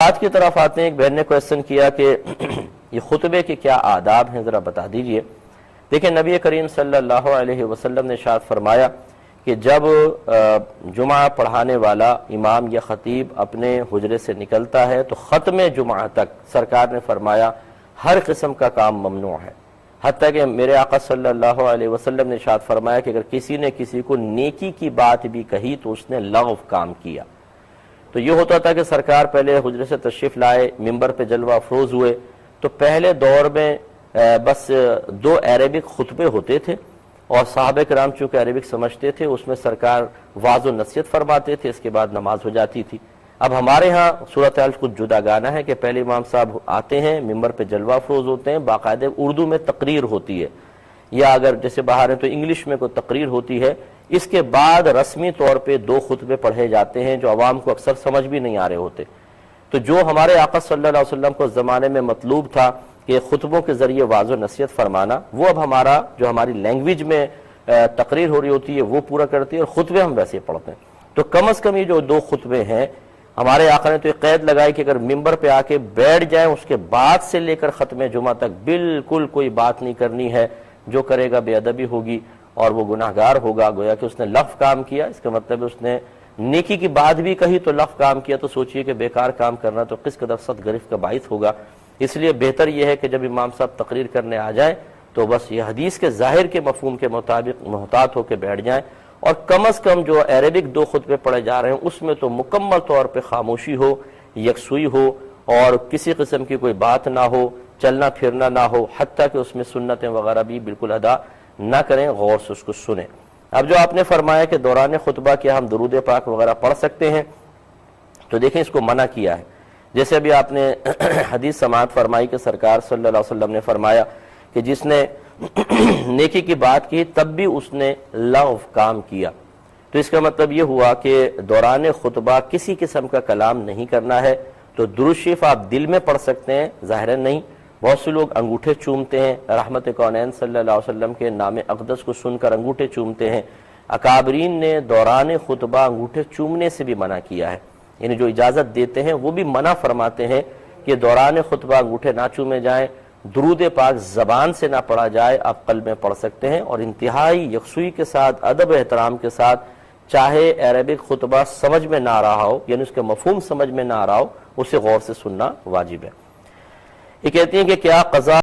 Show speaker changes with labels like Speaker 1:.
Speaker 1: آج کی طرف آتے ہیں. ایک بہن نے کویسچن کیا کہ یہ خطبے کے کیا آداب ہیں، ذرا بتا دیجئے. دیکھیں، نبی کریم صلی اللہ علیہ وسلم نے ارشاد فرمایا کہ جب جمعہ پڑھانے والا امام یا خطیب اپنے حجرے سے نکلتا ہے تو ختم جمعہ تک سرکار نے فرمایا ہر قسم کا کام ممنوع ہے. حتیٰ کہ میرے آقا صلی اللہ علیہ وسلم نے ارشاد فرمایا کہ اگر کسی نے کسی کو نیکی کی بات بھی کہی تو اس نے لغو کام کیا. تو یہ ہوتا تھا کہ سرکار پہلے حجرے سے تشریف لائے، ممبر پہ جلوہ افروز ہوئے تو پہلے دور میں بس 2 عربک خطبے ہوتے تھے، اور صحابہ کرام چونکہ عربک سمجھتے تھے اس میں سرکار واعظ و نصیحت فرماتے تھے، اس کے بعد نماز ہو جاتی تھی. اب ہمارے ہاں صورتحال کچھ جدا گانا ہے کہ پہلے امام صاحب آتے ہیں، ممبر پہ جلوہ افروز ہوتے ہیں، باقاعدہ اردو میں تقریر ہوتی ہے، یا اگر جیسے باہر ہیں تو انگلش میں کوئی تقریر ہوتی ہے. اس کے بعد رسمی طور پہ 2 خطبے پڑھے جاتے ہیں جو عوام کو اکثر سمجھ بھی نہیں آ رہے ہوتے. تو جو ہمارے آقا صلی اللہ علیہ وسلم کو اس زمانے میں مطلوب تھا کہ خطبوں کے ذریعے واعظ و نصیحت فرمانا، وہ اب ہمارا جو ہماری لینگویج میں تقریر ہو رہی ہوتی ہے وہ پورا کرتی ہے، اور خطبے ہم ویسے پڑھتے ہیں. تو کم از کم یہ جو 2 خطبے ہیں، ہمارے آقا نے تو ایک قید لگائی کہ اگر ممبر پہ آ کے بیٹھ جائیں اس کے بعد سے لے کر ختم جمعہ تک بالکل کوئی بات نہیں کرنی ہے. جو کرے گا بے ادبی ہوگی اور وہ گناہگار ہوگا، گویا کہ اس نے لغو کام کیا. اس کا مطلب اس نے نیکی کی بات بھی کہی تو لغو کام کیا. تو سوچئے کہ بیکار کام کرنا تو کس قدر سخت گرفت کا باعث ہوگا. اس لیے بہتر یہ ہے کہ جب امام صاحب تقریر کرنے آ جائیں تو بس یہ حدیث کے ظاہر کے مفہوم کے مطابق محتاط ہو کے بیٹھ جائیں، اور کم از کم جو عربک 2 خطبے پڑھے جا رہے ہیں اس میں تو مکمل طور پہ خاموشی ہو، یکسوئی ہو، اور کسی قسم کی کوئی بات نہ ہو، چلنا پھرنا نہ ہو، حتیٰ کہ اس میں سنتیں وغیرہ بھی بالکل ادا نہ کریں، غور سے اس کو سنیں. اب جو آپ نے فرمایا کہ دوران خطبہ کیا ہم درود پاک وغیرہ پڑھ سکتے ہیں، تو دیکھیں اس کو منع کیا ہے. جیسے ابھی آپ نے حدیث سماعت فرمائی کہ سرکار صلی اللہ علیہ وسلم نے فرمایا کہ جس نے نیکی کی بات کی تب بھی اس نے لغو کام کیا. تو اس کا مطلب یہ ہوا کہ دوران خطبہ کسی قسم کا کلام نہیں کرنا ہے. تو درود شریف آپ دل میں پڑھ سکتے ہیں، ظاہراً نہیں. بہت سے لوگ انگوٹھے چومتے ہیں، رحمت کونین صلی اللہ علیہ وسلم کے نام اقدس کو سن کر انگوٹھے چومتے ہیں. اکابرین نے دوران خطبہ انگوٹھے چومنے سے بھی منع کیا ہے، یعنی جو اجازت دیتے ہیں وہ بھی منع فرماتے ہیں کہ دوران خطبہ انگوٹھے نہ چومے جائیں، درود پاک زبان سے نہ پڑھا جائے، آپ قلب میں پڑھ سکتے ہیں. اور انتہائی یکسوئی کے ساتھ، ادب احترام کے ساتھ، چاہے عربک خطبہ سمجھ میں نہ آ رہا ہو، یعنی اس کا مفہوم سمجھ میں نہ آ رہا ہو، اسے غور سے سننا واجب ہے. یہ کہتی ہیں کہ کیا قضا